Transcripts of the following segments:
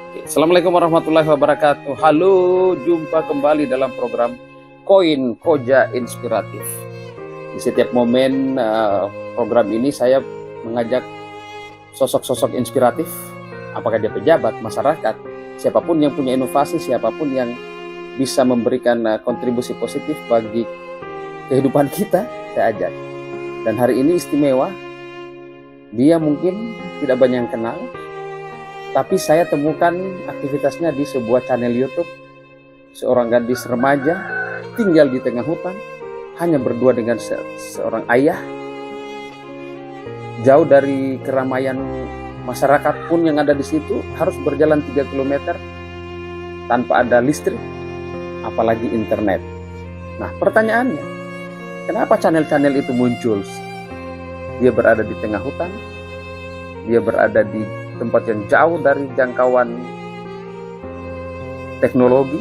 Assalamualaikum warahmatullahi wabarakatuh. Halo, jumpa kembali dalam program Koin Koja Inspiratif. Di setiap momen program ini saya mengajak sosok-sosok inspiratif, apakah dia pejabat, masyarakat, siapapun yang punya inovasi, siapapun yang bisa memberikan kontribusi positif bagi kehidupan kita, saya ajak. Dan hari ini istimewa, dia mungkin tidak banyak yang kenal, tapi saya temukan aktivitasnya di sebuah channel YouTube. Seorang gadis remaja tinggal di tengah hutan, hanya berdua dengan seorang ayah. Jauh dari keramaian masyarakat pun yang ada di situ, harus berjalan 3 km tanpa ada listrik, apalagi internet. Nah, pertanyaannya, kenapa channel-channel itu muncul? Dia berada di tengah hutan, dia berada di tempat yang jauh dari jangkauan teknologi,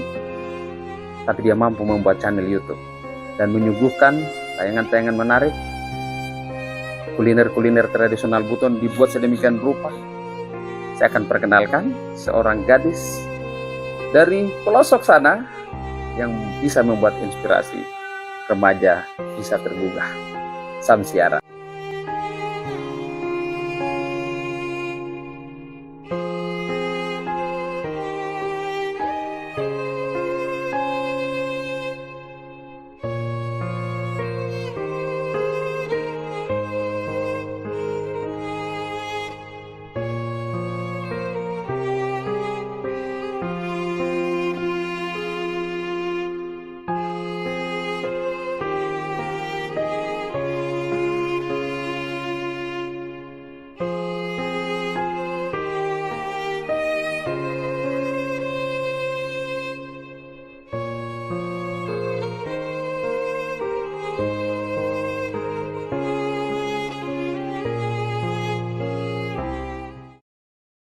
tapi dia mampu membuat channel YouTube dan menyuguhkan tayangan-tayangan menarik. Kuliner-kuliner tradisional Buton dibuat sedemikian rupa. Saya akan perkenalkan seorang gadis dari pelosok sana yang bisa membuat inspirasi remaja bisa tergugah. Samsiara.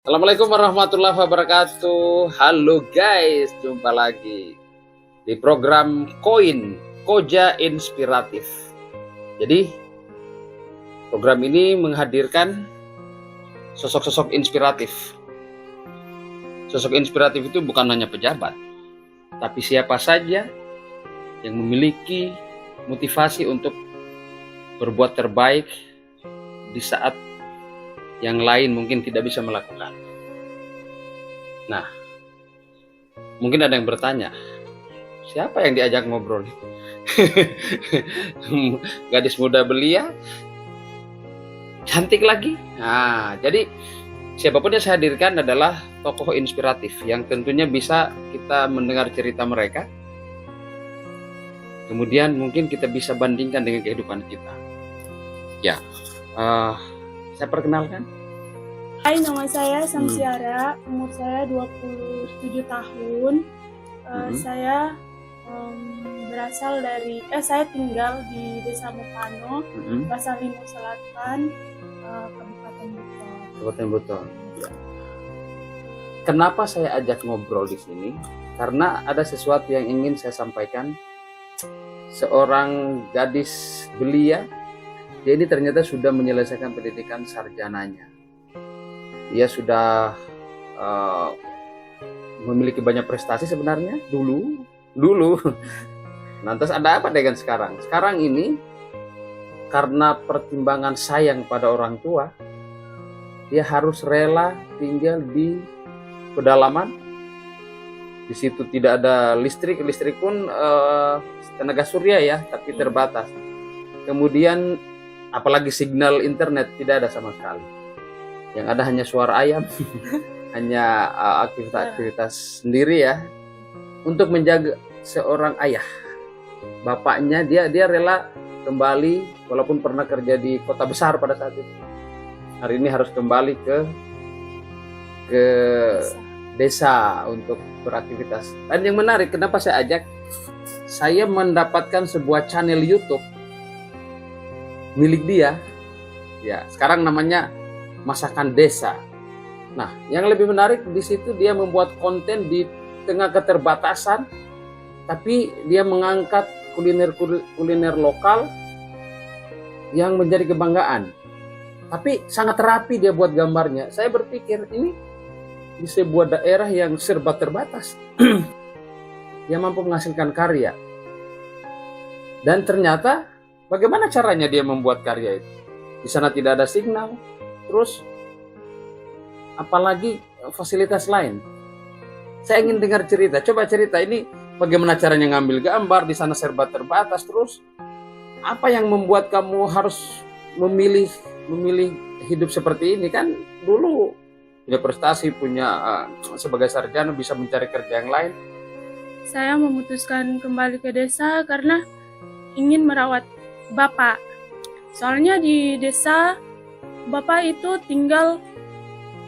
Assalamualaikum warahmatullahi wabarakatuh. Halo guys, jumpa lagi di program Koin Koja Inspiratif. Jadi program ini menghadirkan sosok-sosok inspiratif. Sosok inspiratif itu bukan hanya pejabat, tapi siapa saja yang memiliki motivasi untuk berbuat terbaik di saat yang lain mungkin tidak bisa melakukan. Nah, mungkin ada yang bertanya, siapa yang diajak ngobrol? Gadis muda belia, cantik lagi. Nah, jadi siapapun yang saya hadirkan adalah tokoh inspiratif yang tentunya bisa kita mendengar cerita mereka. Kemudian mungkin kita bisa bandingkan dengan kehidupan kita. Ya, saya perkenalkan. Hai, nama saya Samsiara, umur saya 27 tahun. Saya saya tinggal di Desa Mupano, Pasar Limo Selatan, Kabupaten Buton. Kabupaten Buton. Kenapa saya ajak ngobrol di sini? Karena ada sesuatu yang ingin saya sampaikan. Seorang gadis belia, dia ini ternyata sudah menyelesaikan pendidikan sarjananya. Dia sudah memiliki banyak prestasi sebenarnya dulu. Lantas ada apa dengan sekarang? Sekarang ini karena pertimbangan sayang pada orang tua, dia harus rela tinggal di pedalaman. Di situ tidak ada listrik pun tenaga surya ya, tapi terbatas. Kemudian apalagi signal internet tidak ada sama sekali. Yang ada hanya suara ayam, hanya aktivitas sendiri ya. Untuk menjaga seorang ayah, bapaknya dia rela kembali, walaupun pernah kerja di kota besar pada saat itu. Hari ini harus kembali ke desa untuk beraktivitas. Dan yang menarik, kenapa saya ajak? Saya mendapatkan sebuah channel YouTube milik dia. Ya, sekarang namanya Masakan Desa. Nah, yang lebih menarik di situ dia membuat konten di tengah keterbatasan, tapi dia mengangkat kuliner lokal yang menjadi kebanggaan. Tapi sangat rapi dia buat gambarnya. Saya berpikir ini di sebuah daerah yang serba terbatas. Dia mampu menghasilkan karya. Dan ternyata bagaimana caranya dia membuat karya itu? Di sana tidak ada signal, terus apalagi fasilitas lain. Saya ingin dengar cerita. Coba cerita ini bagaimana caranya ngambil gambar di sana serba terbatas, terus apa yang membuat kamu harus memilih hidup seperti ini? Kan dulu punya prestasi, punya sebagai sarjana bisa mencari kerja yang lain. Saya memutuskan kembali ke desa karena ingin merawat bapak. Soalnya di desa bapak itu tinggal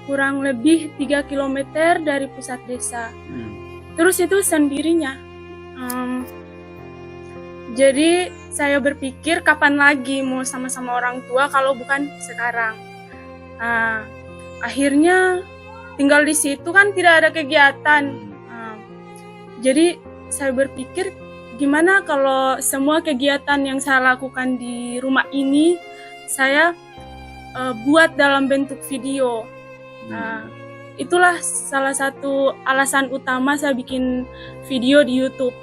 kurang lebih 3 km dari pusat desa. Terus itu sendirinya. Jadi saya berpikir kapan lagi mau sama-sama orang tua kalau bukan sekarang. Akhirnya tinggal di situ kan tidak ada kegiatan. Jadi saya berpikir gimana kalau semua kegiatan yang saya lakukan di rumah ini saya buat dalam bentuk video. Itulah salah satu alasan utama saya bikin video di YouTube.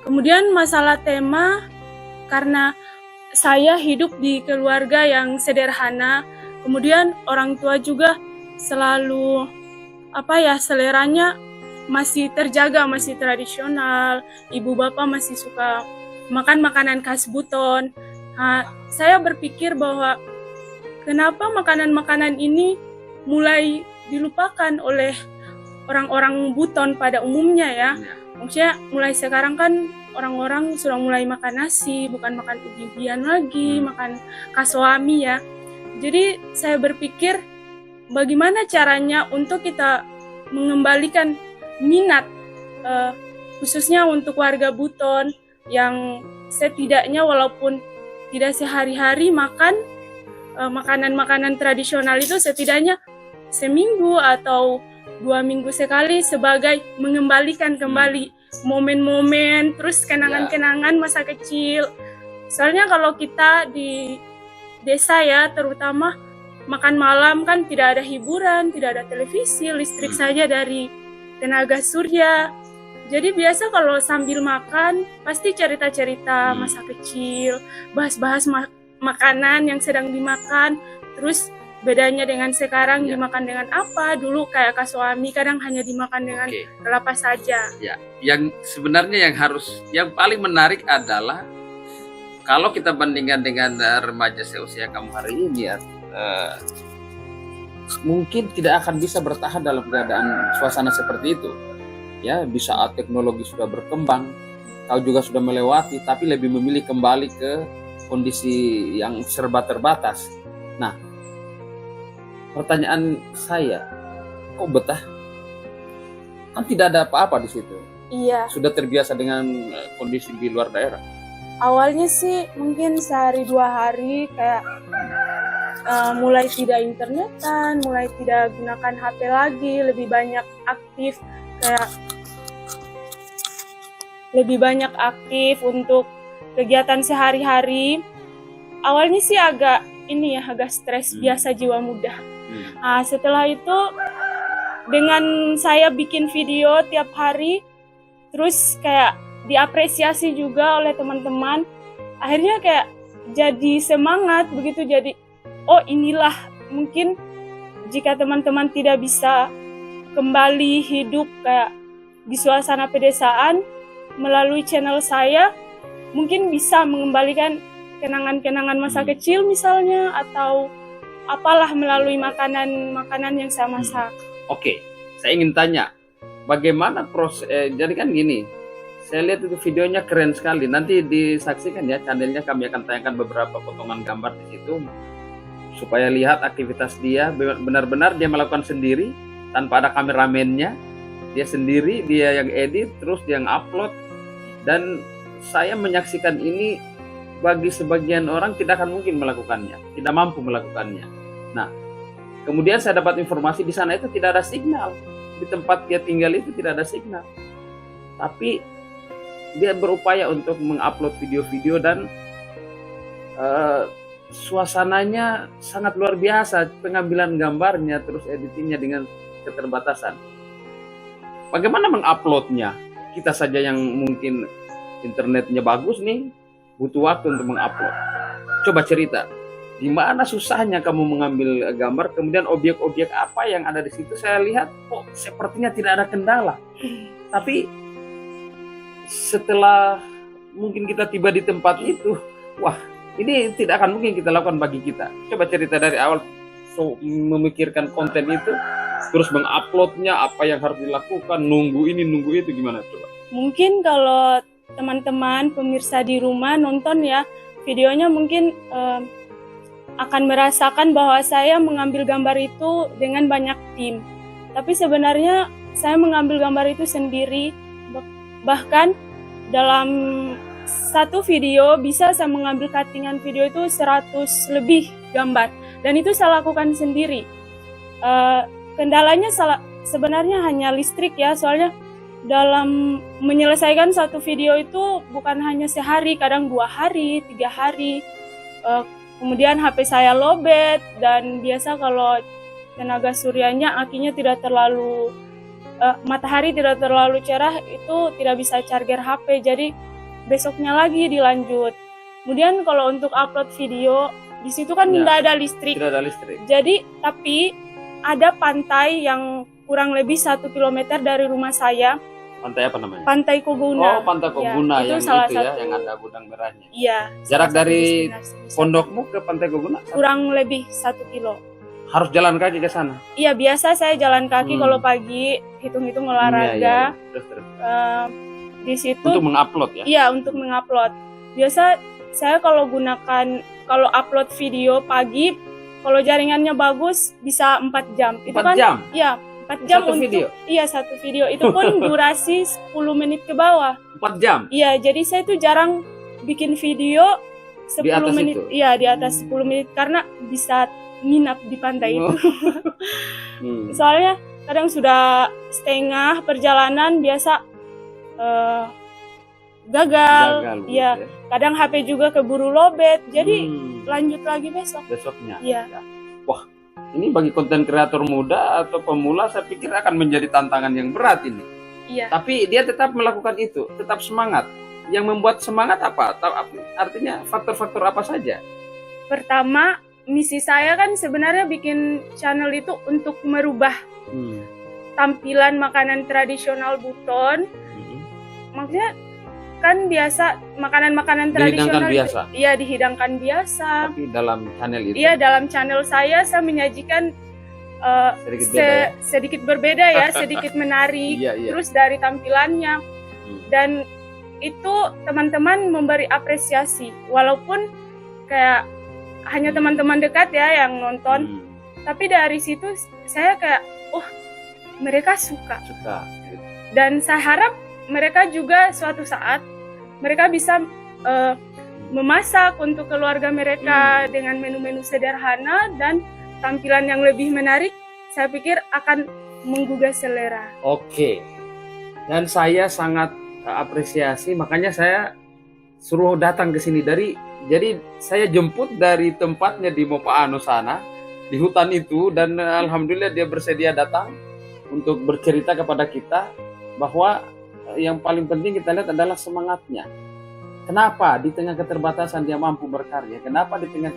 Kemudian masalah tema, karena saya hidup di keluarga yang sederhana, kemudian orang tua juga selalu seleranya masih terjaga, masih tradisional. Ibu bapak masih suka makan makanan khas Buton. Saya berpikir bahwa kenapa makanan-makanan ini mulai dilupakan oleh orang-orang Buton pada umumnya ya. Maksudnya mulai sekarang kan orang-orang sudah mulai makan nasi, bukan makan ubi-ubian lagi, makan kaswami ya. Jadi saya berpikir bagaimana caranya untuk kita mengembalikan minat khususnya untuk warga Buton yang setidaknya walaupun tidak sehari-hari makan makanan-makanan tradisional itu, setidaknya seminggu atau 2 minggu sekali sebagai mengembalikan kembali momen-momen, terus kenangan-kenangan masa kecil. Soalnya kalau kita di desa ya, terutama makan malam kan tidak ada hiburan, tidak ada televisi, listrik saja dari tenaga surya. Jadi biasa kalau sambil makan pasti cerita-cerita masa kecil, bahas-bahas makanan yang sedang dimakan. Terus bedanya dengan sekarang dimakan dengan apa? Dulu kayak kaswami kadang hanya dimakan dengan kelapa saja. Ya, yang sebenarnya yang paling menarik adalah kalau kita bandingkan dengan remaja seusia kamu hari ini ya, mungkin tidak akan bisa bertahan dalam keadaan suasana seperti itu. Ya, di saat teknologi sudah berkembang, kau juga sudah melewati, tapi lebih memilih kembali ke kondisi yang serba terbatas. Nah, pertanyaan saya, kok betah? Kan tidak ada apa-apa di situ. Iya. Sudah terbiasa dengan kondisi di luar daerah. Awalnya sih mungkin sehari 2 hari kayak mulai tidak internetan, mulai tidak gunakan HP lagi, lebih banyak aktif untuk kegiatan sehari-hari. Awalnya sih agak stres, biasa jiwa muda. Setelah itu dengan saya bikin video tiap hari, terus kayak diapresiasi juga oleh teman-teman, akhirnya kayak jadi semangat begitu. Jadi oh inilah mungkin jika teman-teman tidak bisa kembali hidup kayak di suasana pedesaan, melalui channel saya mungkin bisa mengembalikan kenangan-kenangan masa kecil misalnya, atau apalah melalui makanan yang saya masak. Oke, saya ingin tanya bagaimana proses, jadi kan gini, saya lihat itu videonya keren sekali, nanti disaksikan ya channelnya, kami akan tayangkan beberapa potongan gambar di situ supaya lihat aktivitas dia, benar-benar dia melakukan sendiri tanpa ada kameramennya, dia sendiri, dia yang edit, terus dia yang upload. Dan saya menyaksikan ini, bagi sebagian orang tidak akan mungkin melakukannya, tidak mampu melakukannya. Nah, kemudian saya dapat informasi di sana itu tidak ada signal, di tempat dia tinggal itu tidak ada signal, tapi dia berupaya untuk mengupload video-video dan suasananya sangat luar biasa, pengambilan gambarnya terus editingnya dengan keterbatasan. Bagaimana menguploadnya? Kita saja yang mungkin internetnya bagus nih, butuh waktu untuk mengupload. Coba cerita, di mana susahnya kamu mengambil gambar, kemudian objek-objek apa yang ada di situ? Saya lihat kok sepertinya tidak ada kendala. Tapi setelah mungkin kita tiba di tempat itu, wah, ini tidak akan mungkin kita lakukan bagi kita. Coba cerita dari awal, memikirkan konten itu, terus menguploadnya, apa yang harus dilakukan, nunggu ini, nunggu itu, gimana coba? Mungkin kalau teman-teman pemirsa di rumah nonton ya videonya, mungkin akan merasakan bahwa saya mengambil gambar itu dengan banyak tim. Tapi sebenarnya saya mengambil gambar itu sendiri. Bahkan dalam satu video bisa saya mengambil cuttingan video itu 100 lebih gambar. Dan itu saya lakukan sendiri. Kendalanya sebenarnya hanya listrik ya, soalnya dalam menyelesaikan satu video itu bukan hanya sehari, kadang 2 hari, 3 hari. Kemudian HP saya lowbat, dan biasa kalau tenaga suryanya akinya tidak terlalu matahari tidak terlalu cerah, itu tidak bisa charger HP, jadi besoknya lagi dilanjut. Kemudian kalau untuk upload video di situ kan nggak ada listrik. Tidak ada listrik. Jadi tapi ada pantai yang kurang lebih 1 kilometer dari rumah saya. Pantai apa namanya? Pantai Koguna. Oh, Pantai Koguna ya, yang salah itu ya, satu. yang ada gudang merahnya. Iya. Jarak dari destinasi. pondokmu ke Pantai Koguna? Kurang lebih 1 kilo. Harus jalan kaki ke sana? Iya, biasa saya jalan kaki kalau pagi, hitung-hitung olahraga. Iya. Terus. Di situ Untuk mengupload ya? Iya, untuk mengupload. Biasa saya kalau upload video pagi, kalau jaringannya bagus bisa 4 jam. Itu 4 kan? jam? Iya, 4 jam Satu untuk video? Iya, satu video. Itu pun durasi 10 menit ke bawah. 4 jam? Iya, jadi saya tuh jarang bikin video 10 Di atas menit. itu? Iya, di atas 10 menit karena bisa nginap di pantai itu. Soalnya kadang sudah setengah perjalanan biasa gagal. Iya, gitu ya. kadang HP juga keburu lowbat. Jadi lanjut lagi besoknya. Iya. Ya. Wah, ini bagi konten kreator muda atau pemula saya pikir akan menjadi tantangan yang berat ini. Iya. Tapi dia tetap melakukan itu, tetap semangat. Yang membuat semangat apa? Artinya faktor-faktor apa saja? Pertama, misi saya kan sebenarnya bikin channel itu untuk merubah tampilan makanan tradisional Buton. Maksudnya kan biasa makanan-makanan tradisional biasa. Iya, dihidangkan biasa. Tapi dalam channel itu. Iya, dalam channel saya menyajikan sedikit berbeda ya, sedikit menarik. Iya. Terus dari tampilannya. Dan itu teman-teman memberi apresiasi, walaupun kayak hanya teman-teman dekat ya yang nonton. Tapi dari situ saya kayak, oh, mereka suka. Dan saya harap mereka juga suatu saat mereka bisa memasak untuk keluarga mereka dengan menu-menu sederhana dan tampilan yang lebih menarik. Saya pikir akan menggugah selera. Oke. Dan saya sangat apresiasi, makanya saya suruh datang ke sini jadi saya jemput dari tempatnya di Mopaano sana, di hutan itu, dan alhamdulillah dia bersedia datang untuk bercerita kepada kita bahwa yang paling penting kita lihat adalah semangatnya. Kenapa di tengah keterbatasan dia mampu berkarya? Kenapa di tengah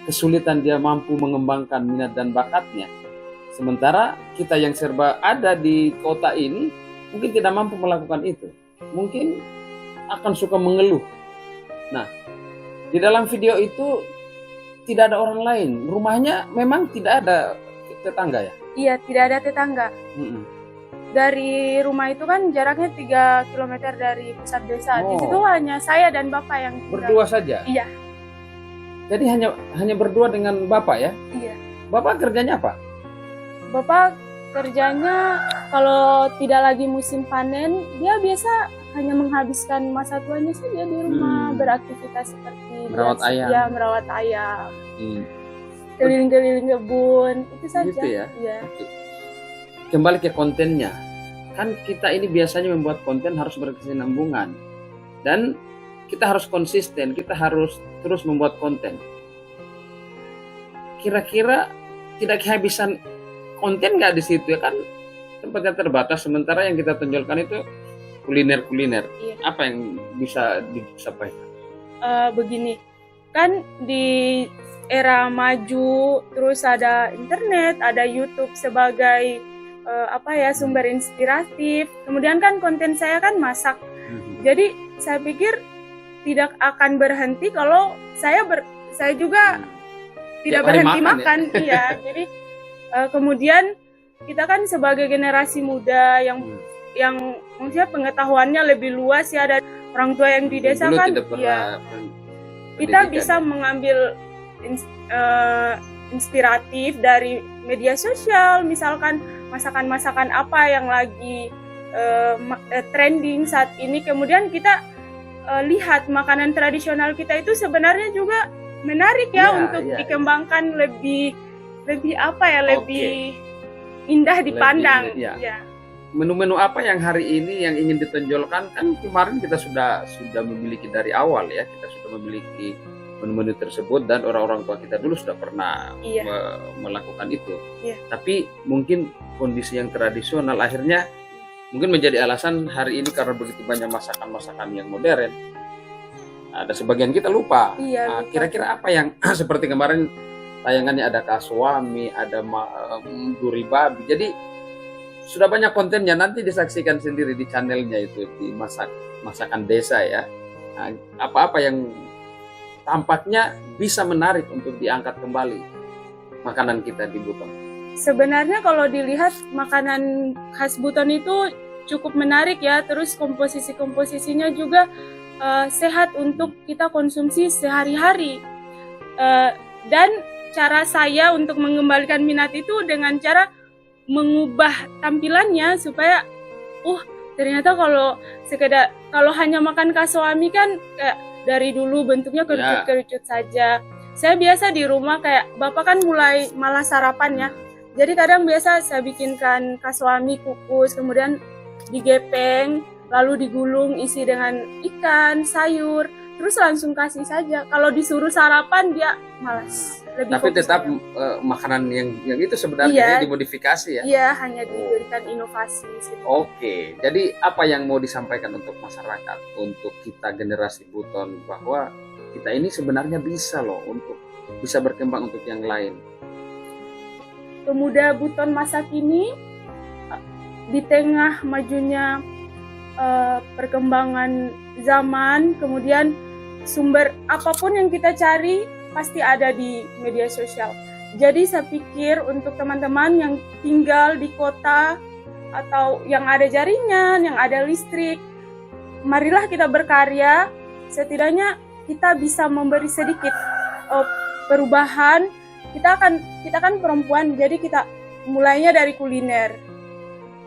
kesulitan dia mampu mengembangkan minat dan bakatnya? Sementara kita yang serba ada di kota ini mungkin tidak mampu melakukan itu. Mungkin akan suka mengeluh. Nah, di dalam video itu tidak ada orang lain. Rumahnya memang tidak ada tetangga ya? Iya, tidak ada tetangga. Dari rumah itu kan jaraknya 3 km dari pusat desa. Di situ hanya saya dan bapak yang tinggal. Berdua saja? Iya. Jadi hanya berdua dengan bapak ya? Iya. Bapak kerjanya apa? Bapak kerjanya kalau tidak lagi musim panen, dia biasa hanya menghabiskan masa tuanya saja di rumah, beraktivitas seperti merawat ayam. Ya, merawat ayam. Keliling-keliling kebun, itu saja. Gitu ya? Iya. Kembali ke kontennya. Kan kita ini biasanya membuat konten harus berkesinambungan. Dan kita harus konsisten, kita harus terus membuat konten. Kira-kira tidak kehabisan konten nggak di situ ya kan, tempatnya terbatas. Sementara yang kita tonjolkan itu kuliner. Iya. Apa yang bisa disampaikan? Begini, kan di era maju, terus ada internet, ada YouTube sebagai sumber inspiratif. Kemudian kan konten saya kan masak. Jadi saya pikir tidak akan berhenti kalau saya juga tidak berhenti makan. Ya? Iya. Jadi kemudian kita kan sebagai generasi muda yang maksudnya pengetahuannya lebih luas ya, ada orang tua yang di desa kan, ya kita bisa mengambil inspiratif dari media sosial, misalkan masakan-masakan apa yang lagi trending saat ini, kemudian kita lihat makanan tradisional kita itu sebenarnya juga menarik untuk dikembangkan lebih indah dipandang. Menu-menu apa yang hari ini yang ingin ditonjolkan? Kan kemarin kita sudah memiliki dari awal ya, kita sudah memiliki menu-menu tersebut dan orang-orang tua kita dulu sudah pernah melakukan itu. Tapi mungkin kondisi yang tradisional akhirnya mungkin menjadi alasan hari ini karena begitu banyak masakan-masakan yang modern. Ada sebagian kita lupa. Kira-kira apa yang seperti kemarin tayangannya ada kaswami, ada duri babi. Jadi sudah banyak kontennya, nanti disaksikan sendiri di channelnya itu, di masakan desa ya. Nah, apa-apa yang tampaknya bisa menarik untuk diangkat kembali makanan kita di Buton. Sebenarnya kalau dilihat makanan khas Buton itu cukup menarik ya, terus komposisinya juga sehat untuk kita konsumsi sehari-hari. Dan cara saya untuk mengembalikan minat itu dengan cara mengubah tampilannya supaya ternyata kalau hanya makan kaswami kan kayak dari dulu bentuknya kerucut-kerucut saja. Saya biasa di rumah kayak bapak kan mulai malas sarapan ya. Jadi kadang biasa saya bikinkan kaswami kukus, kemudian digepeng, lalu digulung isi dengan ikan, sayur, terus langsung kasih saja. Kalau disuruh sarapan dia malas. Tapi tetap makanan yang itu sebenarnya dimodifikasi ya? Iya, hanya diberikan inovasi. Oke, jadi apa yang mau disampaikan untuk masyarakat, untuk kita generasi Buton, bahwa kita ini sebenarnya bisa loh untuk bisa berkembang untuk yang lain. Pemuda Buton masa kini di tengah majunya perkembangan zaman, kemudian sumber apapun yang kita cari pasti ada di media sosial. Jadi saya pikir untuk teman-teman yang tinggal di kota atau yang ada jaringan, yang ada listrik, marilah kita berkarya. Setidaknya kita bisa memberi sedikit perubahan. Kita kan perempuan, jadi kita mulainya dari kuliner.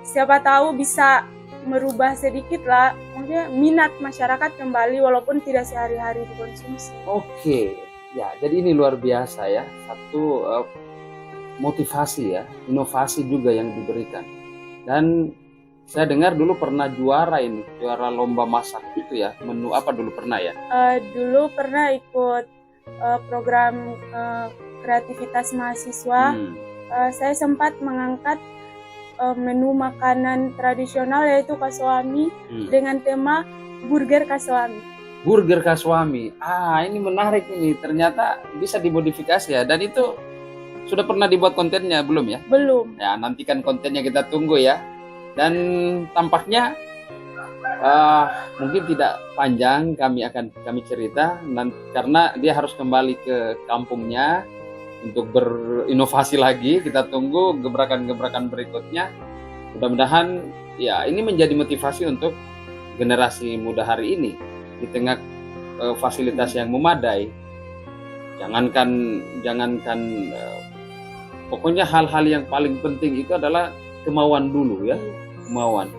Siapa tahu bisa merubah sedikit lah, maksudnya minat masyarakat kembali walaupun tidak sehari-hari dikonsumsi. Oke. Ya, jadi ini luar biasa ya, satu motivasi ya, inovasi juga yang diberikan. Dan saya dengar dulu pernah juara lomba masak itu ya, menu apa dulu pernah ya? Dulu pernah ikut program kreativitas mahasiswa. Saya sempat mengangkat menu makanan tradisional yaitu kaswami dengan tema burger kaswami. Burger kaswami, ini menarik ini, ternyata bisa dimodifikasi ya, dan itu sudah pernah dibuat kontennya belum ya? Belum. Ya, nantikan kontennya kita tunggu ya. Dan tampaknya mungkin tidak panjang kami cerita, karena dia harus kembali ke kampungnya untuk berinovasi lagi. Kita tunggu gebrakan-gebrakan berikutnya. Mudah-mudahan ya ini menjadi motivasi untuk generasi muda hari ini. Di tengah fasilitas yang memadai, jangankan pokoknya hal-hal yang paling penting itu adalah kemauan dulu ya, kemauan.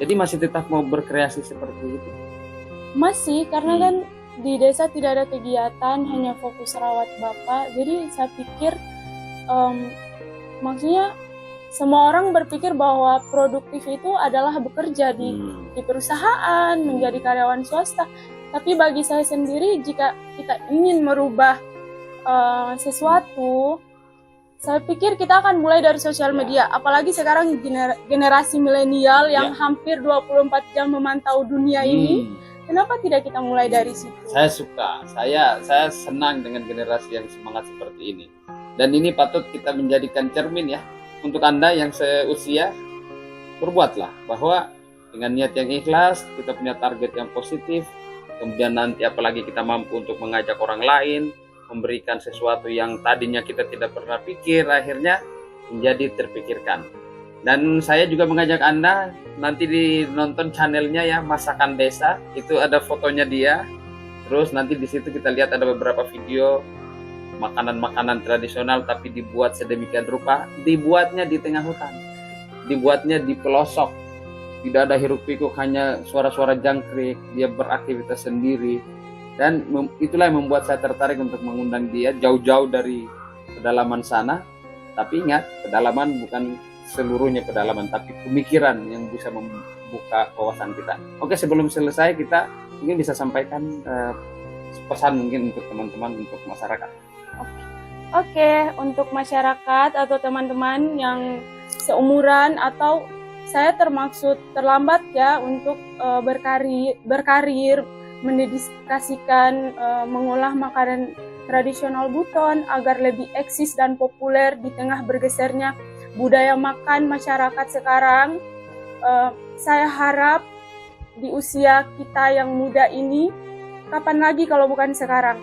Jadi masih tetap mau berkreasi seperti itu? Masih, karena kan di desa tidak ada kegiatan, hanya fokus rawat bapak. Jadi saya pikir maksudnya semua orang berpikir bahwa produktif itu adalah bekerja di perusahaan, menjadi karyawan swasta. Tapi bagi saya sendiri, jika kita ingin merubah sesuatu, Saya pikir kita akan mulai dari sosial media, apalagi sekarang generasi milenial yang hampir 24 jam memantau dunia ini. Kenapa tidak kita mulai dari situ? Saya suka, saya senang dengan generasi yang semangat seperti ini. Dan ini patut kita menjadikan cermin ya. Untuk Anda yang seusia, berbuatlah bahwa dengan niat yang ikhlas, kita punya target yang positif, kemudian nanti apalagi kita mampu untuk mengajak orang lain, memberikan sesuatu yang tadinya kita tidak pernah pikir, akhirnya menjadi terpikirkan. Dan saya juga mengajak Anda nanti nonton channelnya ya, Masakan Desa. Itu ada fotonya dia. Terus nanti di situ kita lihat ada beberapa video makanan-makanan tradisional tapi dibuat sedemikian rupa. Dibuatnya di tengah hutan, dibuatnya di pelosok. Tidak ada hiruk pikuk, hanya suara-suara jangkrik. Dia beraktivitas sendiri. Dan itulah yang membuat saya tertarik untuk mengundang dia jauh-jauh dari pedalaman sana. Tapi ingat, pedalaman bukan seluruhnya pedalaman, tapi pemikiran yang bisa membuka wawasan kita. Oke, sebelum selesai kita mungkin bisa sampaikan pesan mungkin untuk teman-teman, untuk masyarakat. Oke, untuk masyarakat atau teman-teman yang seumuran atau saya termaksud terlambat ya untuk berkarir mendedikasikan mengolah makanan tradisional Buton agar lebih eksis dan populer di tengah bergesernya budaya makan masyarakat sekarang. Saya harap di usia kita yang muda ini, kapan lagi kalau bukan sekarang,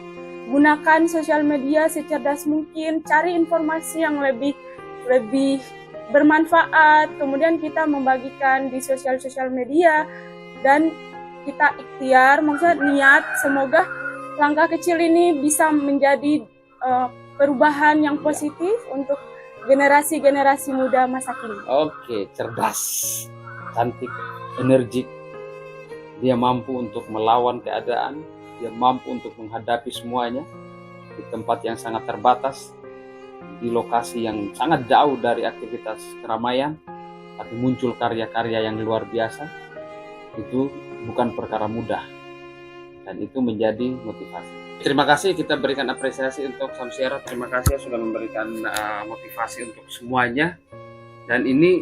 gunakan sosial media secerdas mungkin, cari informasi yang lebih bermanfaat, kemudian kita membagikan di sosial media dan kita ikhtiar, maksudnya niat, semoga langkah kecil ini bisa menjadi perubahan yang positif untuk generasi-generasi muda masa kini. Oke, cerdas, cantik, energik. Dia mampu untuk melawan keadaan, dia mampu untuk menghadapi semuanya di tempat yang sangat terbatas, di lokasi yang sangat jauh dari aktivitas keramaian, tapi muncul karya-karya yang luar biasa. Itu bukan perkara mudah, dan itu menjadi motivasi. Terima kasih, kita berikan apresiasi untuk Samsiera. Terima kasih sudah memberikan motivasi untuk semuanya. Dan ini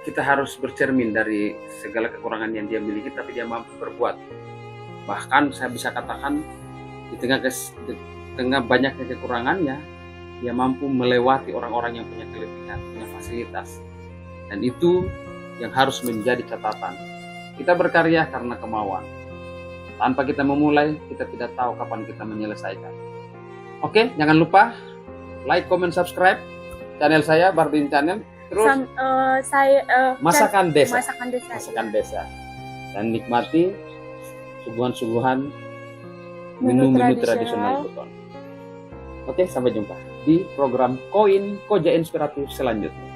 kita harus bercermin dari segala kekurangan yang dia miliki, tapi dia mampu berbuat. Bahkan saya bisa katakan di tengah banyaknya kekurangannya, dia mampu melewati orang-orang yang punya kelebihan, punya fasilitas. Dan itu yang harus menjadi catatan. Kita berkarya karena kemauan. Tanpa kita memulai, kita tidak tahu kapan kita menyelesaikan. Oke, jangan lupa like, comment, subscribe channel saya, Bardin Channel. Terus Masakan Desa. Masakan Desa. Dan nikmati suguhan-suguhan menu-menu tradisional Buton. Oke, sampai jumpa di program Koin Koja Inspiratif selanjutnya.